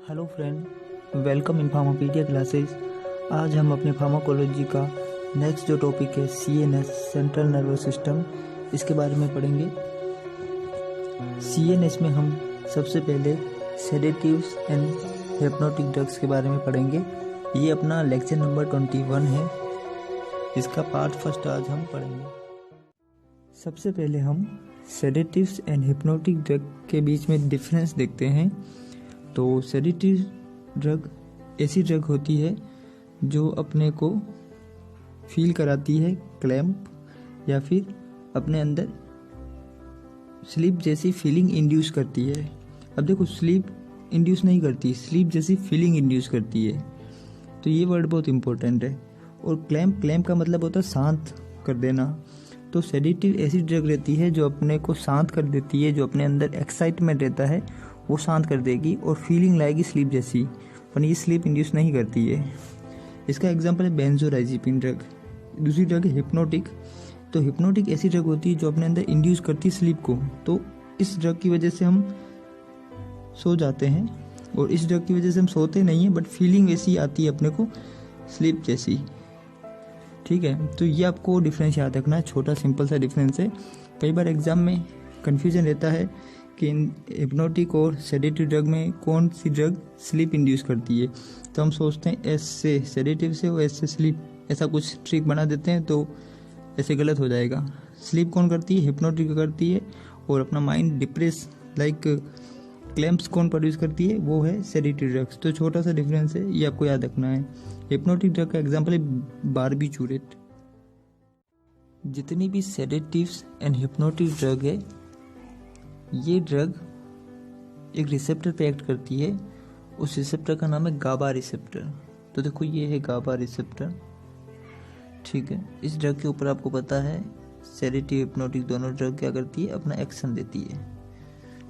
Hello friend, welcome in Pharmapedia classes. आज हम अपने फार्माकोलॉजी का नेक्स्ट जो टॉपिक है CNS सेंट्रल नर्वस सिस्टम, इसके बारे में पढ़ेंगे। CNS में हम सबसे पहले सेडेटिव्स एंड हिप्नोटिक ड्रग्स के बारे में पढ़ेंगे। ये अपना लेक्चर नंबर 21 है, इसका पार्ट फर्स्ट आज हम पढ़ेंगे। सबसे पहले हम सेडेटिव्स एंड हिप्नोटिक ड्रग के बीच में डिफरेंस देखते हैं। तो सेडेटिव ड्रग ऐसी ड्रग होती है जो अपने को फील कराती है क्लैम्प, या फिर अपने अंदर स्लीप जैसी फीलिंग इंड्यूस करती है। अब देखो, स्लीप इंड्यूस नहीं करती, स्लीप जैसी फीलिंग इंड्यूस करती है। तो ये वर्ड बहुत इंपॉर्टेंट है। और क्लैम्प का मतलब होता है शांत कर देना। तो सेडेटिव ऐसी ड्रग रहती है जो अपने को शांत कर देती है, जो अपने अंदर एक्साइटमेंट रहता है वो शांत कर देगी और फीलिंग लाएगी स्लीप जैसी, पर ये स्लीप इंड्यूस नहीं करती है। इसका एग्जांपल है बेंजोडाइज़ेपिन ड्रग। दूसरी ड्रग है हिप्नोटिक। तो हिप्नोटिक ऐसी ड्रग होती है जो अपने अंदर इंड्यूस करती है स्लीप को। तो इस ड्रग की वजह से हम सो जाते हैं, और इस ड्रग की वजह से हम सोते नहीं हैं, बट फीलिंग ऐसी आती है अपने को स्लीप जैसी। ठीक है, तो ये आपको डिफरेंस याद रखना है। छोटा सिंपल सा डिफरेंस है। कई बार एग्जाम में कन्फ्यूजन रहता है कि हिप्नोटिक और सेडेटिव ड्रग में कौन सी ड्रग स्लीप इंड्यूस करती है। तो हम सोचते हैं एस से सेडेटिव से और एस से स्लीप, ऐसा कुछ ट्रिक बना देते हैं, तो ऐसे गलत हो जाएगा। स्लीप कौन करती है? हिप्नोटिक करती है। और अपना माइंड डिप्रेस लाइक क्लैम्प्स कौन प्रोड्यूस करती है? वो है सेडेटिव ड्रग्स। तो छोटा सा डिफरेंस है, ये आपको याद रखना है। हिप्नोटिक ड्रग का एग्जाम्पल है बारबिटूरेट। जितनी भी सेडेटिव्स एंड हिप्नोटिक ड्रग है, ये ड्रग एक रिसेप्टर पे एक्ट करती है। उस रिसेप्टर का नाम है गाबा रिसेप्टर। तो देखो, ये है गाबा रिसेप्टर। ठीक है, इस ड्रग के ऊपर आपको पता है सेडेटिव हिप्नोटिक दोनों ड्रग क्या करती है? अपना एक्शन देती है।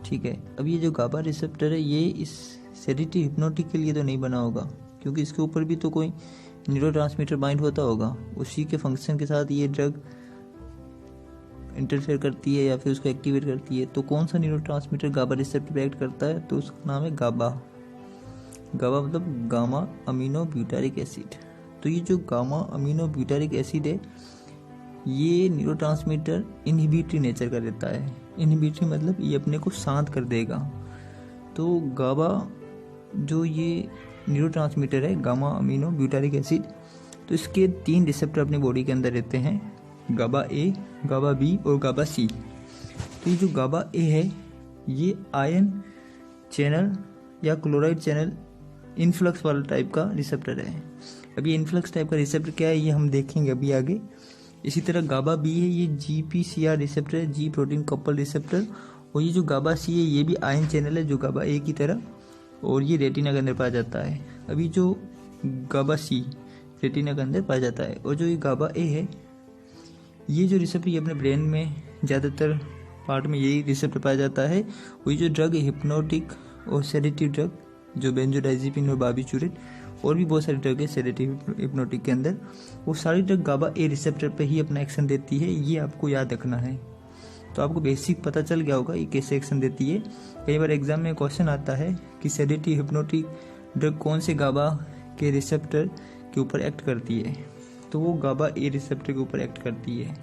ठीक है, अब ये जो गाबा रिसेप्टर है, ये इस सेडेटिव हिप्नोटिक के लिए तो नहीं बना होगा, क्योंकि इसके ऊपर भी तो कोई न्यूरोट्रांसमीटर बाइंड होता होगा। उसी के फंक्शन के साथ ये ड्रग इंटरफेयर करती है या फिर उसको एक्टिवेट करती है। तो कौन सा न्यूरोट्रांसमीटर गाबा रिसेप्टर पे एक्ट करता है? तो उसका नाम है गाबा। गाबा मतलब गामा अमीनो ब्यूटारिक एसिड। तो ये जो गामा अमीनो ब्यूटारिक एसिड है, ये न्यूरोट्रांसमीटर इनहिबिटरी नेचर का रहता है। इनहिबिटरी मतलब ये अपने को शांत कर देगा। तो गाबा जो ये न्यूरोट्रांसमीटर है, गामा अमीनो ब्यूटारिक एसिड, तो इसके 3 रिसेप्टर अपनी बॉडी के अंदर रहते हैं, गाबा ए, गाबा बी और गाबा सी। तो ये जो गाबा ए है, ये आयन चैनल या क्लोराइड चैनल इनफ्लक्स वाला टाइप का रिसेप्टर है। अब ये इनफ्लक्स टाइप का रिसेप्टर क्या है, ये हम देखेंगे अभी आगे। इसी तरह गाबा बी है, ये GPCR रिसेप्टर है, जी प्रोटीन कपल रिसेप्टर। और ये जो गाबा सी है, ये भी आयन चैनल है जो गाबा ए की तरह, और ये रेटिना के अंदर पाया जाता है। अभी जो गाबा सी रेटिना के अंदर पाया जाता है, और जो ये गाबा ए है, ये जो रिसेप्टर ये अपने ब्रेन में ज़्यादातर पार्ट में यही रिसेप्टर पाया जाता है। वही जो ड्रग है हिप्नोटिक और सेडेटिव ड्रग, जो बेंजोडाइज़ेपिन और बारबिटूरेट, और भी बहुत सारी ड्रग है सेडेटिव हिप्नोटिक के अंदर, वो सारी ड्रग गाबा ए रिसेप्टर पे ही अपना एक्शन देती है। ये आपको याद रखना है। तो आपको बेसिक पता चल गया होगा ये कैसे एक्शन देती है। कई बार एग्जाम में क्वेश्चन आता है कि सेडेटिव हिप्नोटिक ड्रग कौन से गाबा के रिसेप्टर के ऊपर एक्ट करती है? तो वो गाबा ए रिसेप्टर के ऊपर एक्ट करती है।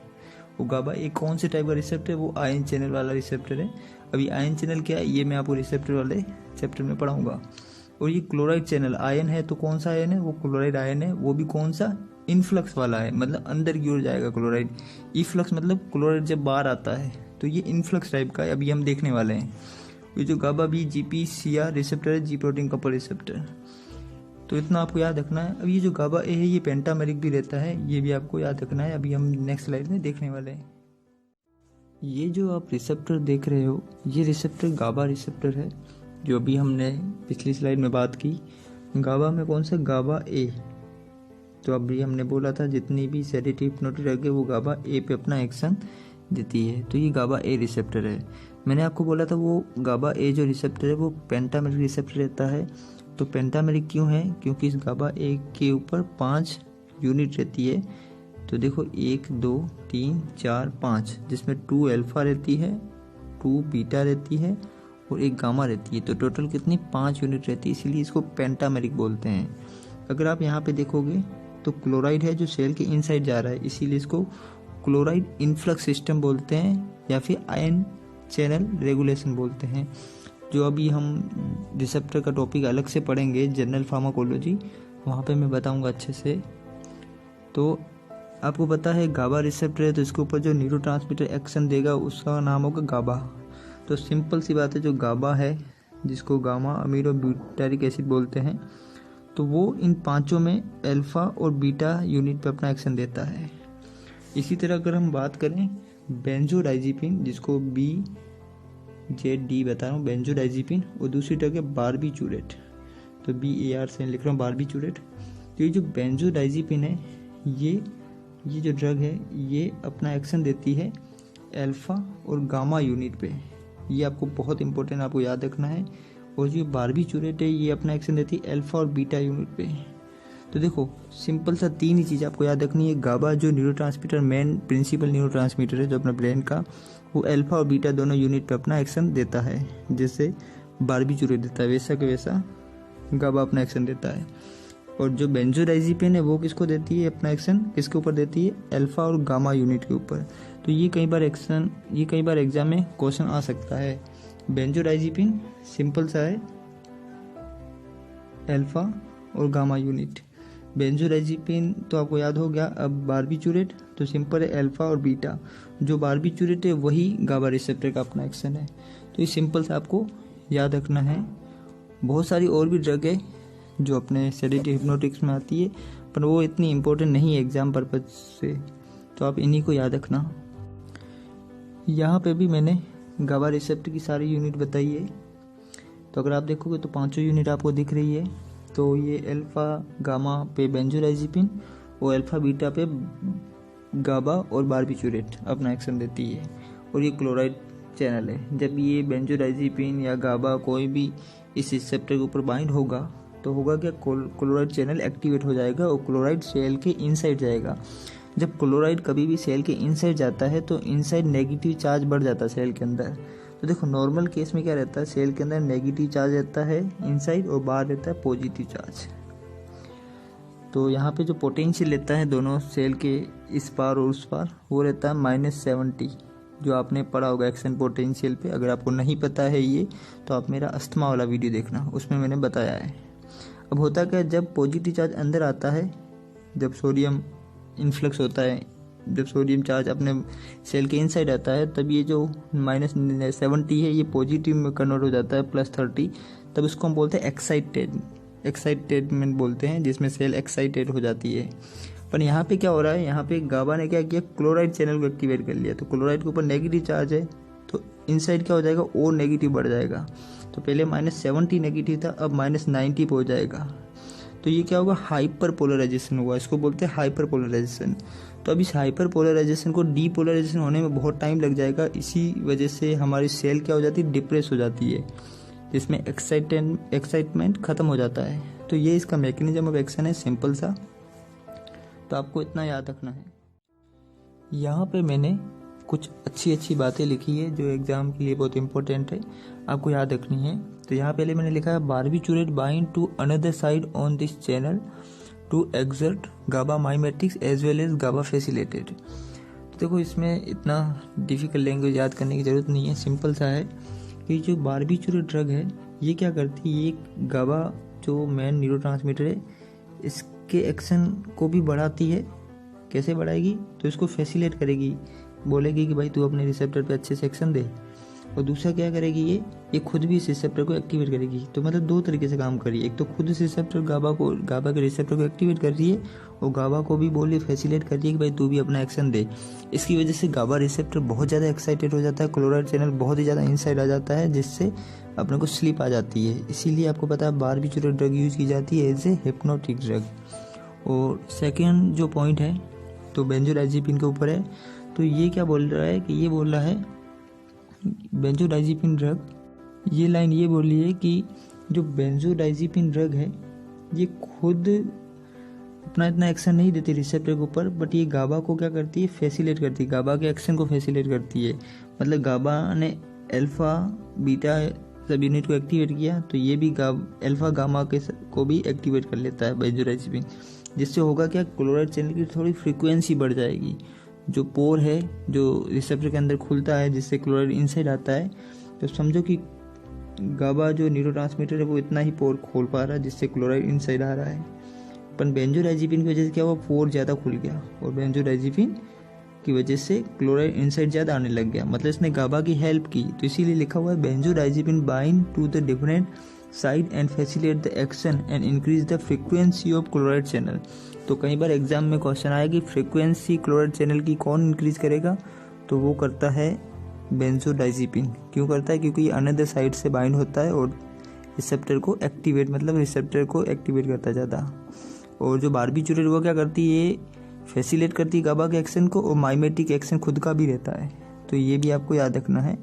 वो गाबा ए कौन से टाइप का रिसेप्टर है? वो आयन चैनल वाला रिसेप्टर है। अभी आयन चैनल क्या है, ये मैं आपको रिसेप्टर वाले चैप्टर में पढ़ाऊंगा। और ये क्लोराइड चैनल आयन है, तो कौन सा आयन है? वो क्लोराइड आयन है। वो भी कौन सा? इनफ्लक्स वाला है, मतलब अंदर की ओर जाएगा क्लोराइड। इफ्लक्स मतलब क्लोराइड जब बाहर आता है, तो ये इनफ्लक्स टाइप का है। अभी हम देखने वाले हैं। ये जो गाबा बी GPCR रिसेप्टर है, जी प्रोटीन कपल रिसेप्टर। तो इतना आपको याद रखना है। अब ये जो गाबा ए है, ये पेंटामेरिक भी रहता है, ये भी आपको याद रखना है। अभी हम नेक्स्ट स्लाइड में देखने वाले हैं। ये जो आप रिसेप्टर देख रहे हो, ये रिसेप्टर गाबा रिसेप्टर है, जो अभी हमने पिछली स्लाइड में बात की। गाबा में कौन सा? गाबा ए। तो अभी हमने बोला था जितनी भी सेडेटिव हिप्नोटिक ड्रग है वो गाबा ए पे अपना एक्शन देती है। तो ये गाबा ए रिसेप्टर है। मैंने आपको बोला था वो गाबा ए जो रिसेप्टर है वो पेंटामेरिक रिसेप्टर रहता है। तो पेंटामेरिक क्यों है? क्योंकि इस गाबा ए के ऊपर 5 यूनिट रहती है। तो देखो 1 2 3 4 5, जिसमें 2 अल्फा रहती है, 2 बीटा रहती है और एक गामा रहती है, तो टोटल कितनी 5 यूनिट रहती है, इसीलिए इसको पेंटामेरिक बोलते हैं। अगर आप यहाँ पे देखोगे तो क्लोराइड है जो सेल के इनसाइड जा रहा है, इसीलिए इसको क्लोराइड इनफ्लक्स सिस्टम बोलते हैं या फिर आयन चैनल रेगुलेशन बोलते हैं, जो अभी हम रिसेप्टर का टॉपिक अलग से पढ़ेंगे जनरल फार्माकोलॉजी, वहाँ पे मैं बताऊँगा अच्छे से। तो आपको पता है गाबा रिसेप्टर है, तो इसके ऊपर जो न्यूरोट्रांसमीटर एक्शन देगा उसका नाम होगा गाबा। तो सिंपल सी बात है, जो गाबा है जिसको गामा अमीनो ब्यूटारिक एसिड बोलते हैं, तो वो इन पांचों में अल्फा और बीटा यूनिट पे अपना एक्शन देता है। इसी तरह अगर हम बात करें बेंजोडाइजिपिन, जिसको BZD बता रहा हूँ, बेंजोडाइजिपिन, और दूसरी तरह के बारबीचूरेट, तो BAR से लिख रहा हूँ बारबीचूरेट। तो ये जो बेंजोडाइजिपिन है, ये जो ड्रग है ये अपना एक्शन देती है अल्फा और गामा यूनिट पे, ये आपको बहुत इंपॉर्टेंट आपको याद रखना है। और जो बारबीचूरेट है ये अपना एक्शन देती है अल्फा और बीटा यूनिट पे। तो देखो सिंपल सा 3 ही चीज़ आपको याद रखनी है। गाबा जो न्यूरोट्रांसमीटर, मेन प्रिंसिपल न्यूरोट्रांसमीटर है जो अपना ब्रेन का, वो अल्फा और बीटा दोनों यूनिट पे अपना एक्शन देता है, जैसे बारबीचूरेट देता है वैसा के वैसा गाबा अपना एक्शन देता है। और जो बेंजोडाइजिपिन है वो किसको देती है अपना एक्शन, किसके ऊपर देती है, अल्फा और गामा यूनिट के ऊपर। तो ये कई बार एग्जाम में क्वेश्चन आ सकता है। बेंजोडाइजिपिन सिंपल सा है अल्फा और गामा यूनिट। बेंजोडाइजिपिन तो आपको याद हो गया। अब बारबीचूरेट तो सिंपल है अल्फा और बीटा, जो बारबीचूरेट है वही गाबा रिसेप्टर का अपना एक्शन है। तो ये सिंपल सा आपको याद रखना है। बहुत सारी और भी ड्रग है जो अपने सेडेटिव हिप्नोटिक्स में आती है, पर वो इतनी इम्पोर्टेंट नहीं है एग्जाम पर्पज से, तो आप इन्हीं को याद रखना। यहाँ पे भी मैंने गाबा रिसेप्टर की सारी यूनिट बताई है। तो अगर आप देखोगे तो 5 यूनिट आपको दिख रही है। तो ये अल्फा गामा पे बेंजोडाइजिपिन और अल्फा बीटा पे गाबा और बारबीचूरेट अपना एक्शन देती है, और ये क्लोराइड चैनल है। जब ये बेंजोडाइजिपिन या गाबा कोई भी इस रिसेप्टर के ऊपर बाइंड होगा तो होगा क्या, क्लोराइड चैनल एक्टिवेट हो जाएगा और क्लोराइड सेल के इनसाइड जाएगा। जब क्लोराइड कभी भी सेल के इनसाइड जाता है तो इनसाइड नेगेटिव चार्ज बढ़ जाता है सेल के अंदर। तो देखो नॉर्मल केस में क्या रहता है, सेल के अंदर नेगेटिव चार्ज रहता है इनसाइड और बाहर रहता है पॉजिटिव चार्ज। तो यहाँ पे जो पोटेंशियल रहता है दोनों सेल के इस पार और उस पार, वो रहता है -70, जो आपने पढ़ा होगा एक्शन पोटेंशियल पे। अगर आपको नहीं पता है ये तो आप मेरा अस्थमा वाला वीडियो देखना, उसमें मैंने बताया है। अब होता क्या, जब पॉजिटिव चार्ज अंदर आता है, जब सोडियम इन्फ्लक्स होता है, जब सोडियम चार्ज अपने सेल के इनसाइड आता है, तब ये जो -70 है ये पॉजिटिव में कन्वर्ट हो जाता है +30। तब इसको हम बोलते हैं एक्साइटेडमेंट बोलते हैं, जिसमें सेल एक्साइटेड हो जाती है। पर यहाँ पे क्या हो रहा है, यहाँ पे गाबा ने क्या किया, क्लोराइड चैनल को एक्टिवेट कर लिया। तो क्लोराइड के ऊपर नेगेटिव चार्ज है तो इनसाइड क्या हो जाएगा, और नेगेटिव बढ़ जाएगा। तो पहले -70 नेगेटिव था, अब -90 पे हो जाएगा। तो ये क्या होगा, हाइपर पोलराइजेशन हुआ, इसको बोलते हैं हाइपर पोलराइजेशन। तो अब इस हाइपर पोलराइजेशन को डीपोलराइजेशन होने में बहुत टाइम लग जाएगा। इसी वजह से हमारी सेल क्या हो जाती है, डिप्रेस हो जाती है, जिसमें एक्साइटमेंट खत्म हो जाता है। तो ये इसका मैकेनिज्म ऑफ एक्शन है, सिंपल सा। तो आपको इतना याद रखना है। यहाँ पे मैंने कुछ अच्छी बातें लिखी है जो एग्जाम के लिए बहुत इंपॉर्टेंट है, आपको याद रखनी है। तो यहाँ पहले मैंने लिखा है barbiturate bind to another side on this channel to exert GABA mimetics as well as GABA facilitated. तो देखो इसमें इतना डिफिकल्ट लैंग्वेज याद करने की जरूरत नहीं है, सिंपल सा है कि जो बारबीचूरेट ड्रग है ये क्या करती है, ये गाबा जो मेन न्यूरोट्रांसमीटर है इसके एक्शन को भी बढ़ाती है। कैसे बढ़ाएगी, तो इसको फैसिलिटेट करेगी, बोलेगी कि भाई तू अपने रिसेप्टर पे अच्छे से एक्शन दे। और दूसरा क्या करेगी, ये खुद भी इस रिसेप्टर को एक्टिवेट करेगी। तो मतलब 2 तरीके से काम कर रही है, एक तो खुद इस रिसेप्टर गाबा के रिसेप्टर को एक्टिवेट कर रही है, और गाबा को भी बोल रही फैसिलिटेट कर रही है कि भाई तू भी अपना एक्शन दे। इसकी वजह से गाबा रिसेप्टर बहुत ज़्यादा एक्साइटेड हो जाता है, क्लोराइड चैनल बहुत ही ज़्यादा इनसाइड आ जाता है, जिससे अपने को स्लीप आ जाती है। इसीलिए आपको पता है बारबीचूरेट ड्रग यूज़ की जाती है एज ए हिप्नोटिक ड्रग। और सेकेंड जो पॉइंट है तो बेंजोडाइजिपिन के ऊपर है। तो ये क्या बोल रहा है कि ये बोल रहा है बेंजोडाइजिपिन ड्रग, ये लाइन ये बोल रही है कि जो बेंजोडाइजिपिन ड्रग है ये खुद अपना इतना एक्शन नहीं देती रिसेप्टर के ऊपर, बट ये गाबा को क्या करती है, फैसिलिटेट करती है, गाबा के एक्शन को फैसिलिटेट करती है। मतलब गाबा ने अल्फा बीटा सब यूनिट को एक्टिवेट किया तो ये भी अल्फा गामा को भी एक्टिवेट कर लेता है बेंजोडाइज़ेपिन। जिससे होगा क्या, क्लोराइड चैनल की थोड़ी फ्रीक्वेंसी बढ़ जाएगी। जो पोर है जो रिसेप्टर के अंदर खुलता है जिससे क्लोराइड इनसाइड आता है, तो समझो कि गाबा जो न्यूरोट्रांसमीटर है वो इतना ही पोर खोल पा रहा है जिससे क्लोराइड इनसाइड आ रहा है। पर बेंजोडाइज़ेपिन की वजह से क्या हुआ, पोर ज़्यादा खुल गया और बेंजोडाइज़ेपिन की वजह से क्लोराइड इनसाइड ज़्यादा आने लग गया। मतलब इसने गाबा की हेल्प की, तो इसीलिए लिखा हुआ है benzodiazepine bind to the different site and facilitate the action and increase the frequency of chloride channel. तो कई बार एग्जाम में क्वेश्चन आया कि फ्रीक्वेंसी क्लोराइड चैनल की कौन इंक्रीज करेगा, तो वो करता है बेंजोडाइज़ेपिन। क्यों करता है, क्योंकि ये अनदर साइड से बाइंड होता है और रिसेप्टर को एक्टिवेट करता ज़्यादा। और जो बारबीट्यूरेट वो क्या करती है, ये फैसिलिटेट करती है गाबा के एक्शन को और माइमेटिक एक्शन खुद का भी रहता है। तो ये भी आपको याद रखना है।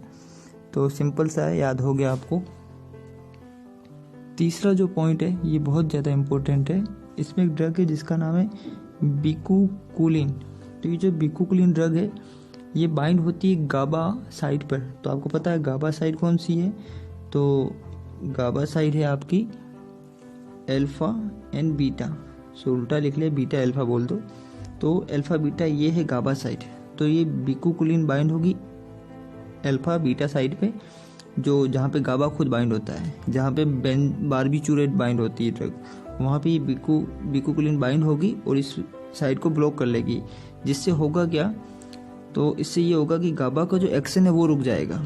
तो सिंपल सा है, याद हो गया आपको। तीसरा जो पॉइंट है ये बहुत ज़्यादा इम्पोर्टेंट है। इसमें एक ड्रग है जिसका नाम है बीकूकुलिन। तो ये जो बीकूकुलिन ड्रग है ये बाइंड होती है गाबा साइड पर। तो आपको पता है गाबा साइड कौन सी है, तो गाबा साइड है आपकी अल्फा एंड बीटा। सो उल्टा लिख ले, बीटा अल्फा बोल दो। तो अल्फा बीटा ये है गाबा साइड। तो ये बीकूकुलिन बाइंड होगी अल्फा बीटा साइड पे, जो जहाँ पे गाबा खुद बाइंड होता है, जहाँ पे बारबीट्यूरेट बाइंड होती है ड्रग, वहाँ पे ये बीकूकुलिन बाइंड होगी और इस साइड को ब्लॉक कर लेगी। जिससे होगा क्या, तो इससे ये होगा कि गाबा का जो एक्शन है वो रुक जाएगा।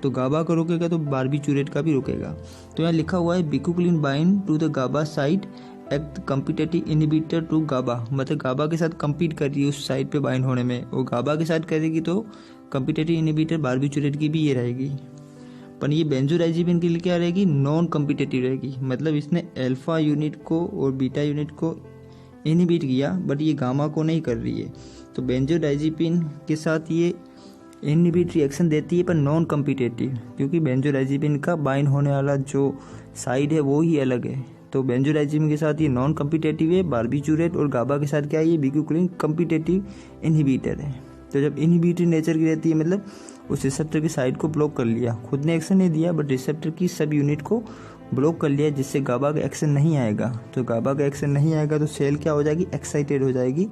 तो गाबा का रुकेगा तो बारबीट्यूरेट का भी रुकेगा। तो यहाँ लिखा हुआ है bicuculline bind to the GABA side act competitive inhibitor to GABA. मतलब गाबा के साथ कम्पीट कर रही है उस साइड पे बाइंड होने में, और गाबा के साथ करेगी तो कम्पिटेटिव इनहिबिटर बारबीट्यूरेट की भी ये रहेगी। पर ये बेंजोडाइज़ेपिन के लिए क्या रहेगी, नॉन कम्पिटेटिव रहेगी। मतलब इसने अल्फा यूनिट को और बीटा यूनिट को इनहिबिट किया, बट ये गामा को नहीं कर रही है। तो बेंजोडाइज़ेपिन के साथ ये इनहिबिट रिएक्शन देती है पर नॉन कम्पिटेटिव, क्योंकि बेंजोडाइज़ेपिन का बाइंड होने वाला जो साइड है वो ही अलग है। तो बेंजोडाइज़ेपिन के साथ ये नॉन कम्पिटेटिव है बारबीट्यूरेट, और गाबा के साथ क्या है, ये बीकूकुलिन कम्पिटेटिव इनहिबिटर है। तो जब इनहिबिटरी नेचर की रहती है, मतलब उस रिसेप्टर की साइड को ब्लॉक कर लिया, खुद ने एक्शन नहीं दिया बट रिसेप्टर की सब यूनिट को ब्लॉक कर लिया, जिससे गाबा का एक्शन नहीं आएगा। तो गाबा का एक्शन नहीं आएगा तो सेल क्या हो जाएगी, एक्साइटेड हो जाएगी।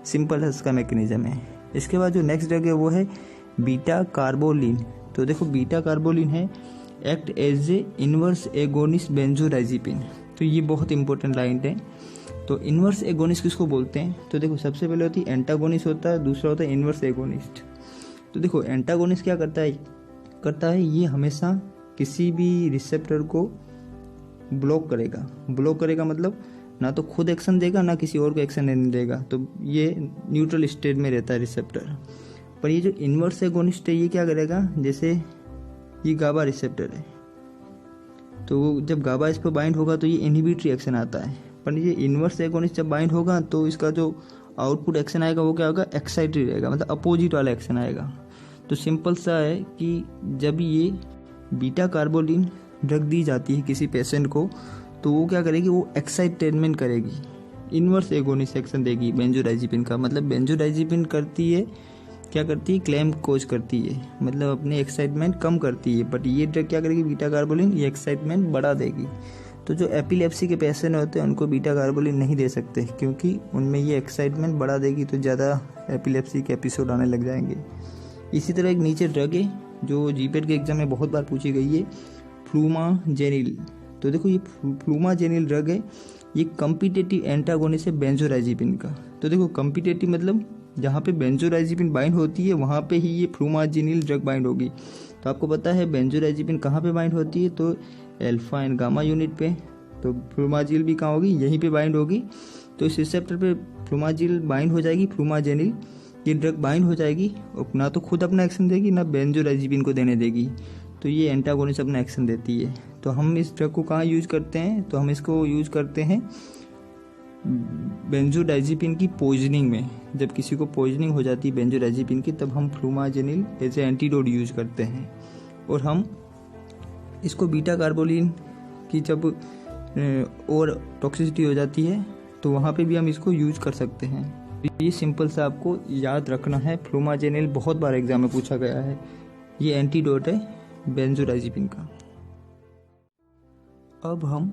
सिंपल है इसका मैकेनिज्म है। इसके बाद जो नेक्स्ट ड्रग है वो है बीटा कार्बोलिन। तो देखो बीटा कार्बोलिन है act as a inverse agonist benzodiazepine. तो ये बहुत इंपॉर्टेंट लाइन है। तो इनवर्स एगोनिस्ट किसको बोलते हैं, तो देखो सबसे पहले होती है एंटागोनिस्ट होता है, दूसरा होता है इनवर्स एगोनिस्ट। तो देखो एंटागोनिस्ट क्या करता है ये हमेशा किसी भी रिसेप्टर को ब्लॉक करेगा मतलब ना तो खुद एक्शन देगा ना किसी और को एक्शन नहीं देगा। तो ये न्यूट्रल स्टेट में रहता है रिसेप्टर। पर ये जो इनवर्स एगोनिस्ट है ये क्या करेगा, जैसे ये गाबा रिसेप्टर है, तो जब गाबा इस पर बाइंड होगा तो ये इनहिबिटरी एक्शन आता है। पर ये इनवर्स एगोनिस्ट जब बाइंड होगा तो इसका जो आउटपुट एक्शन आएगा वो क्या होगा, एक्साइटेड रहेगा, मतलब अपोजिट वाला एक्शन आएगा। तो सिंपल सा है कि जब ये बीटा कार्बोलिन ड्रग दी जाती है किसी पेशेंट को, तो वो क्या करेगी, वो एक्साइटेडमेंट करेगी, इनवर्स एगोनिस्ट एक्शन देगी बेंजोडाइज़ेपिन का। मतलब बेंजोडाइज़ेपिन करती है क्या करती है, क्लैम्प कोज करती है, मतलब अपने एक्साइटमेंट कम करती है। बट ये ड्रग क्या करेगी, बीटा कार्बोलिन, ये एक्साइटमेंट बढ़ा देगी। तो जो एपिलेप्सी के पेशेंट होते हैं उनको बीटा कार्बोलिन नहीं दे सकते, क्योंकि उनमें ये एक्साइटमेंट बढ़ा देगी, तो ज़्यादा एपिलेप्सी के एपिसोड आने लग जाएंगे। इसी तरह एक नीचे ड्रग है जो जीपेट के एग्जाम में बहुत बार पूछी गई है, फ्लूमाजेनिल। तो देखो ये फ्लूमाजेनिल ड्रग है, ये कम्पिटेटिव एंटागोनिस्ट है बेंजोडाइज़ेपिन का। तो देखो कम्पिटेटिव मतलब जहाँ पे बेंजोडाइज़ेपिन बाइंड होती है वहाँ पे ही ये फ्लूमाजेनिल ड्रग बाइंड होगी। तो आपको पता है बेंजोडाइज़ेपिन कहाँ पे बाइंड होती है, तो अल्फा एंड गामा यूनिट पे। तो फ्लूमाजिल भी कहाँ होगी, यहीं पे बाइंड होगी। तो इस रिसेप्टर पे फ्लूमाजिल बाइंड हो जाएगी, फ्लूमाजेनिल ये ड्रग बाइंड हो जाएगी, और ना तो खुद अपना एक्शन देगी ना बेंजोडाइज़ेपिन को देने देगी। तो ये एंटागोनिस्ट अपना एक्शन देती है। तो हम इस ड्रग को कहाँ यूज करते हैं, तो हम इसको यूज करते हैं बेंजोडाइज़ेपिन की पॉइजनिंग में। जब किसी को पॉइजनिंग हो जाती है बेंजोडाइज़ेपिन की, तब हम flumazenil as a antidote use करते हैं। और हम इसको बीटा कार्बोलिन की जब और टॉक्सिसिटी हो जाती है तो वहाँ पे भी हम इसको यूज कर सकते हैं। ये सिंपल सा आपको याद रखना है। फ्लूमाजेनिल बहुत बार एग्जाम में पूछा गया है, ये एंटीडोट है बेंजोडाइज़ेपिन का। अब हम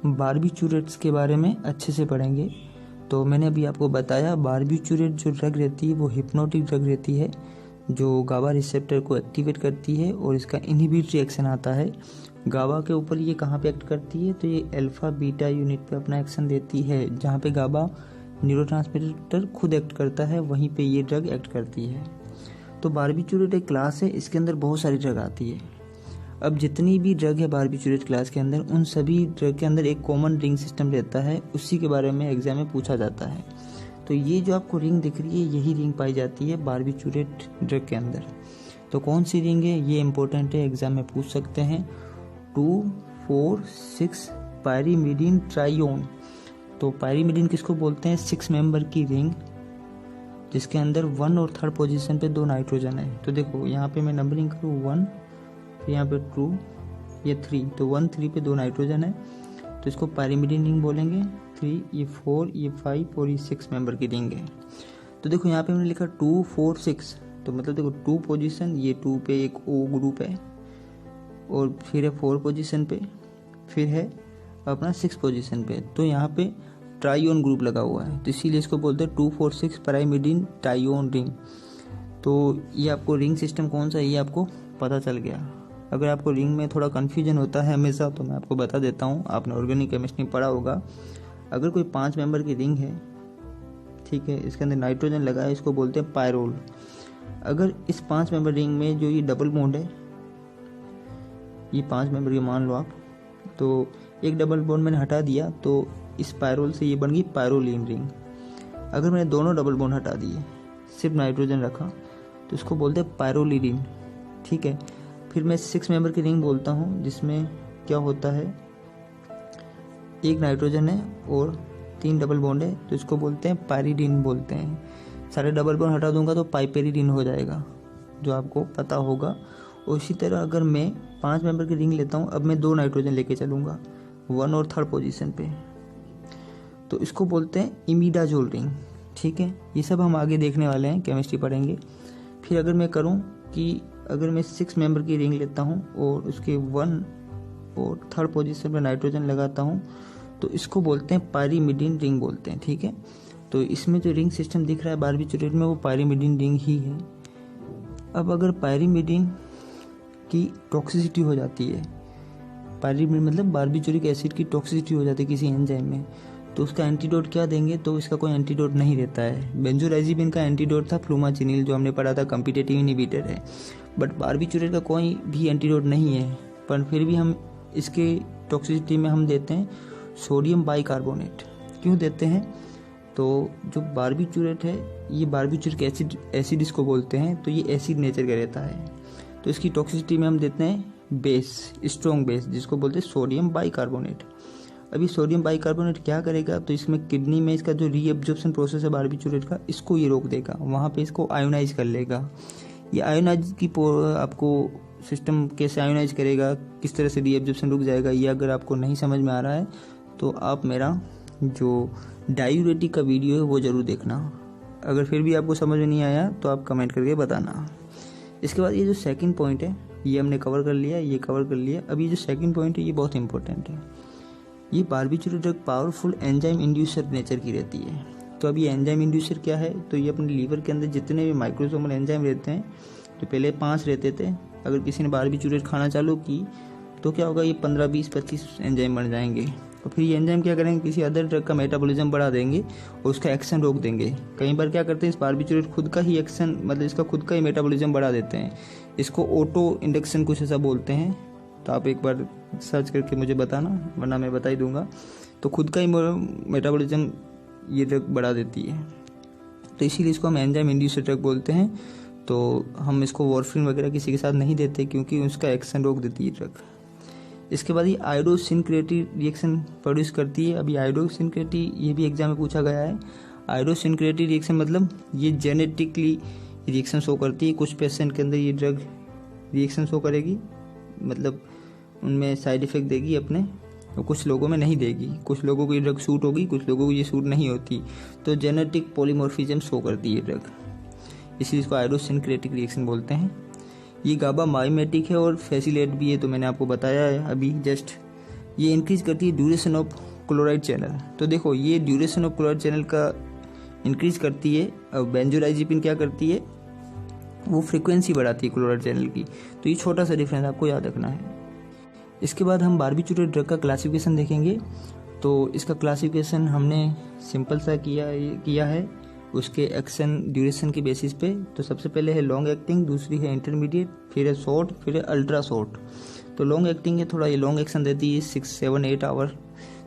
बारबीचूरेट्स के बारे में अच्छे से पढ़ेंगे। तो मैंने अभी आपको बताया बारबीचूरेट जो ड्रग रहती है वो हिप्नोटिक ड्रग रहती है जो गाबा रिसेप्टर को एक्टिवेट करती है और इसका इनहिबिट रिएक्शन आता है। गाबा के ऊपर ये कहाँ पे एक्ट करती है, तो ये अल्फा बीटा यूनिट पे अपना एक्शन देती है। जहाँ पे गाबा न्यूरोट्रांसमीटर खुद एक्ट करता है वहीं पे ये ड्रग एक्ट करती है। तो बारबीचूरेट एक क्लास है, इसके अंदर बहुत सारी ड्रग आती है। अब जितनी भी ड्रग है बारबीचूरेट क्लास के अंदर, उन सभी ड्रग के अंदर एक कॉमन रिंग सिस्टम रहता है, उसी के बारे में एग्जाम में पूछा जाता है। तो ये जो आपको रिंग दिख रही है यही रिंग पाई जाती है बारबीचूरेट ड्रग के अंदर। तो कौन सी रिंग है ये इंपॉर्टेंट है, एग्जाम में पूछ सकते हैं। 2, 4, 6 पायरीमिडीन ट्राइओन। तो पायरीमिडीन किसको बोलते हैं, 6 मेंबर की रिंग जिसके अंदर 1 और 3rd पोजीशन पे 2 नाइट्रोजन है। तो देखो यहाँ पे मैं नंबरिंग करूँ 1, फिर यहाँ पे 2, ये 3, तो 1, 3 पे 2 नाइट्रोजन है तो इसको पायरीमिडीन रिंग बोलेंगे। 3, ये 4, ये 5 और ये 6 मेंबर की रिंग है। तो देखो यहाँ पे मैंने लिखा 2, 4, 6, तो मतलब देखो 2 पोजीशन, ये 2 पे एक O ग्रुप है और फिर है 4 पोजीशन पे, फिर है अपना 6 पोजीशन पे। तो यहाँ पे ट्राइओन ग्रुप लगा हुआ है, तो इसीलिए इसको बोलते हैं 2, 4, 6 पायरीमिडीन ट्राइओन रिंग। तो ये आपको रिंग सिस्टम कौन सा है ये आपको पता चल गया। अगर आपको रिंग में थोड़ा कन्फ्यूजन होता है हमेशा, तो मैं आपको बता देता हूँ, आपने ऑर्गेनिक केमिस्ट्री पढ़ा होगा। अगर कोई 5 मेंबर की रिंग है, ठीक है, इसके अंदर नाइट्रोजन लगा है, इसको बोलते हैं पायरोल। अगर इस 5 मेंबर रिंग में जो ये डबल बॉन्ड है, ये 5 मेंबर की मान लो आप, तो एक डबल बॉन्ड मैंने हटा दिया तो इस पायरोल से ये बन गई पायरोलिन रिंग। अगर मैंने दोनों डबल बॉन्ड हटा दिए, सिर्फ नाइट्रोजन रखा, तो इसको बोलते हैं पायरोलिन, ठीक है। फिर मैं 6 मेंबर की रिंग बोलता हूँ जिसमें क्या होता है, एक नाइट्रोजन है और 3 डबल बॉन्ड है, तो इसको बोलते हैं पायरीडीन बोलते हैं। सारे डबल बॉन्ड हटा दूंगा तो पाइपेरिडीन हो जाएगा, जो आपको पता होगा। और इसी तरह अगर मैं 5 मेंबर की रिंग लेता हूँ, अब मैं 2 नाइट्रोजन लेके चलूँगा 1 और 3rd पोजीशन पे, तो इसको बोलते हैं इमिडाजोल रिंग, ठीक है। ये सब हम आगे देखने वाले हैं, केमिस्ट्री पढ़ेंगे। फिर अगर मैं करूँ कि अगर मैं 6 मेंबर की रिंग लेता हूँ और उसके 1 और 3rd पोजीशन पर नाइट्रोजन लगाता हूँ, तो इसको बोलते हैं पायरीमिडीन रिंग बोलते हैं, ठीक है। तो इसमें जो रिंग सिस्टम दिख रहा है बारबीचूरेट में वो पायरीमिडीन रिंग ही है। अब अगर पायरीमिडीन की टॉक्सिसिटी हो जाती है, पायरीमिडीन मतलब बारबीचूरिक एसिड की टॉक्सिसिटी हो जाती है किसी एंजाइम में, तो उसका एंटीडोट क्या देंगे, तो इसका कोई एंटीडोट नहीं रहता है। बेंजोडाइजिपिन का एंटीडोट था फ्लूमाचिनिल, जो हमने पढ़ा था कम्पिटेटिव इनहिबिटर है, बट बारबीचूरेट का कोई भी एंटीडोट नहीं है। पर फिर भी हम इसके टॉक्सिसिटी में हम देते हैं सोडियम बाइकार्बोनेट। क्यों देते हैं, तो जो बारबीचूरेट है ये बारबीचूरिक एसिड इसको बोलते हैं, तो ये एसिड नेचर का रहता है। तो इसकी टॉक्सिसिटी में हम देते हैं बेस, स्ट्रॉन्ग बेस, जिसको बोलते हैं सोडियम बाइकार्बोनेट। अभी सोडियम बाइकार्बोनेट क्या करेगा, तो इसमें किडनी में इसका जो रीएब्जॉर्प्शन प्रोसेस है बारबीचूरेट का, इसको ये रोक देगा, वहाँ पे इसको आयोनाइज कर लेगा। ये आयोनाइज की आपको सिस्टम कैसे आयोनाइज करेगा, किस तरह से रीएब्जॉर्प्शन रुक जाएगा, ये अगर आपको नहीं समझ में आ रहा है तो आप मेरा जो डायूरेटिक का वीडियो है वो ज़रूर देखना। अगर फिर भी आपको समझ में नहीं आया तो आप कमेंट करके बताना। इसके बाद ये जो सेकंड पॉइंट है ये हमने कवर कर लिया, ये कवर कर लिया। अब ये जो सेकंड पॉइंट है ये बहुत इंपॉर्टेंट है। ये barbiturate drug powerful enzyme inducer nature की रहती है। तो अब ये एंजाइम इंड्यूसर क्या है, तो ये अपने लीवर के अंदर जितने भी माइक्रोसोमल एंजाइम रहते हैं, तो पहले 5 रहते थे, अगर किसी ने बारबीचूरेट खाना चालू की तो क्या होगा, ये 15, 20, 25 एंजाइम बन जाएंगे। और फिर ये एंजाइम क्या करेंगे, किसी अदर ड्रग का मेटाबॉलिज्म बढ़ा देंगे और उसका एक्शन रोक देंगे। कई बार क्या करते हैं, इस बारबीचूरेट खुद का ही एक्शन, मतलब इसका खुद का ही मेटाबॉलिज्म बढ़ा देते हैं। इसको ऑटो इंडक्शन कुछ ऐसा बोलते हैं, तो आप एक बार सर्च करके मुझे बताना, वरना मैं बता ही दूंगा। तो खुद का ही मेटाबॉलिज्म ये ड्रग बढ़ा देती है, तो इसीलिए इसको हम एंजाइम इंड्यूसर ड्रग बोलते हैं। तो हम इसको वॉरफिन वगैरह किसी के साथ नहीं देते क्योंकि उसका एक्शन रोक देती है ड्रग। इसके बाद ये आयोडोसिनक्रेटी रिएक्शन प्रोड्यूस करती है। अभी आयोडोसिनक्रेटी ये भी एग्जाम में पूछा गया है। आयोडोसिनक्रेटी रिएक्शन मतलब ये जेनेटिकली रिएक्शन शो करती है। कुछ पेशेंट के अंदर ये ड्रग रिएक्शन शो करेगी, मतलब उनमें साइड इफेक्ट देगी अपने, और कुछ लोगों में नहीं देगी। कुछ लोगों को ये ड्रग सूट होगी, कुछ लोगों को ये सूट नहीं होती। तो जेनेटिक पॉलीमॉर्फिज्म शो करती है ड्रग, इसलिए इसको आयोडोसिनक्रेटिक रिएक्शन बोलते हैं। ये गाबा माइमेटिक है और फैसिलेट भी है, तो मैंने आपको बताया है अभी जस्ट। ये इंक्रीज करती है ड्यूरेशन ऑफ क्लोराइड चैनल। तो देखो ये ड्यूरेशन ऑफ क्लोराइड चैनल का इंक्रीज करती है। और बेंजोडाइजेपिन क्या करती है, वो फ्रीक्वेंसी बढ़ाती है क्लोराइड चैनल की। तो ये छोटा सा डिफरेंस आपको याद रखना है। इसके बाद हम बारबीट्यूरेट ड्रग का क्लासिफिकेशन देखेंगे। तो इसका क्लासिफिकेशन हमने सिंपल सा किया है उसके एक्शन ड्यूरेशन के बेसिस पे। तो सबसे पहले है लॉन्ग एक्टिंग, दूसरी है इंटरमीडिएट, फिर है शॉर्ट, फिर है अल्ट्रा शॉर्ट। तो लॉन्ग एक्टिंग है, थोड़ा ये लॉन्ग एक्शन देती है 6, 7, 8 आवर।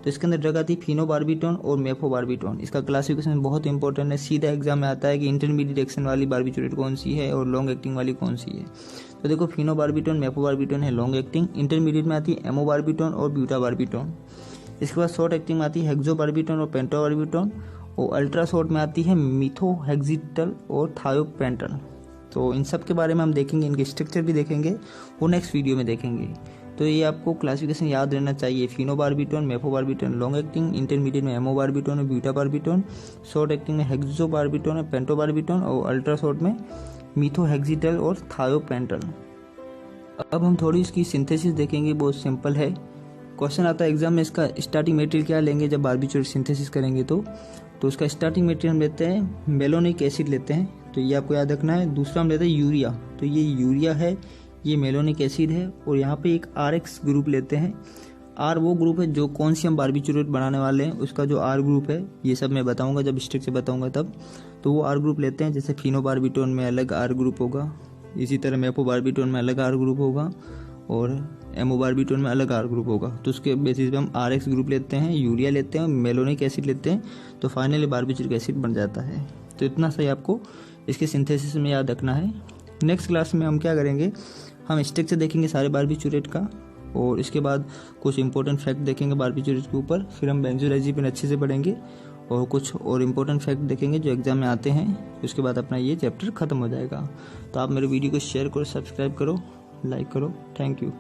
तो इसके अंदर ड्रग आती है फिनोबार्बिटोन और मेफोबार्बिटोन। इसका क्लासिफिकेशन बहुत इंपॉर्टेंट है, सीधा एग्जाम में आता है कि इंटरमीडिएट एक्शन वाली बारबीट्यूरेट कौन सी है और लॉन्ग एक्टिंग वाली कौन सी है। तो देखो फिनोबार्बिटोन, मेफोबार्बिटोन है लॉन्ग एक्टिंग, इंटरमीडिएट में आती है एमोबार्बिटोन और ब्यूटाबार्बिटोन। इसके बाद शॉर्ट एक्टिंग में आती है हेक्सोबार्बिटोन और पेंटोबार्बिटोन, और अल्ट्रा शॉर्ट में आती है मिथोहेक्सिटल और थायोपेंटल। तो इन सब के बारे में हम देखेंगे, इनके स्ट्रक्चर भी देखेंगे, वो नेक्स्ट वीडियो में देखेंगे। तो ये आपको क्लासिफिकेशन याद रहना चाहिए, फिनोबार्बिटोन, मेफोबार्बिटोन लॉन्ग एक्टिंग, इंटरमीडिएट में एमोबार्बिटोन और ब्यूटाबार्बिटोन, शॉर्ट एक्टिंग में हेक्सोबार्बिटोन और पेंटोबार्बिटोन, और अल्ट्रा शॉर्ट में मिथोहेक्सिटल और थायोपेंटल। अब हम थोड़ी इसकी सिंथेसिस देखेंगे, बहुत सिंपल है। क्वेश्चन आता है एग्जाम में, इसका स्टार्टिंग मटेरियल क्या लेंगे जब बारबीट्यूरेट सिंथेसिस करेंगे। तो उसका स्टार्टिंग मटेरियल हम लेते हैं मेलोनिक एसिड लेते हैं, तो ये आपको याद रखना है। दूसरा हम लेते हैं यूरिया, तो ये यूरिया है, ये मेलोनिक एसिड है, और यहाँ पे एक RX ग्रुप लेते हैं। R वो ग्रुप है जो कौन सी हम बारबीट्यूरेट बनाने वाले हैं, उसका जो R ग्रुप है, ये सब मैं बताऊंगा जब स्ट्रक्चर बताऊंगा तब। तो वो R ग्रुप लेते हैं, जैसे फिनोबार्बिटोन में अलग R ग्रुप होगा, इसी तरह मेफोबार्बिटोन में अलग R ग्रुप होगा, और एमोबार्बिटोन में अलग R ग्रुप होगा। तो उसके बेसिस पे हम RX ग्रुप लेते हैं, यूरिया लेते हैं, मेलोनिक एसिड लेते हैं, तो फाइनली बारबीट्यूरिक एसिड बन जाता है। तो इतना सही आपको इसके सिंथेसिस में याद रखना है। नेक्स्ट क्लास में हम क्या करेंगे, हम स्ट्रक्चर देखेंगे सारे बारबीट्यूरेट का, और इसके बाद कुछ इंपॉर्टेंट फैक्ट देखेंगे बारबीट्यूरेट के ऊपर। फिर हम बेंजोडाइजेपिन अच्छे से पढ़ेंगे और कुछ और इम्पोर्टेंट फैक्ट देखेंगे जो एग्जाम में आते हैं। उसके बाद अपना ये चैप्टर खत्म हो जाएगा। तो आप मेरे वीडियो को शेयर करो, सब्सक्राइब करो, लाइक करो। Thank you.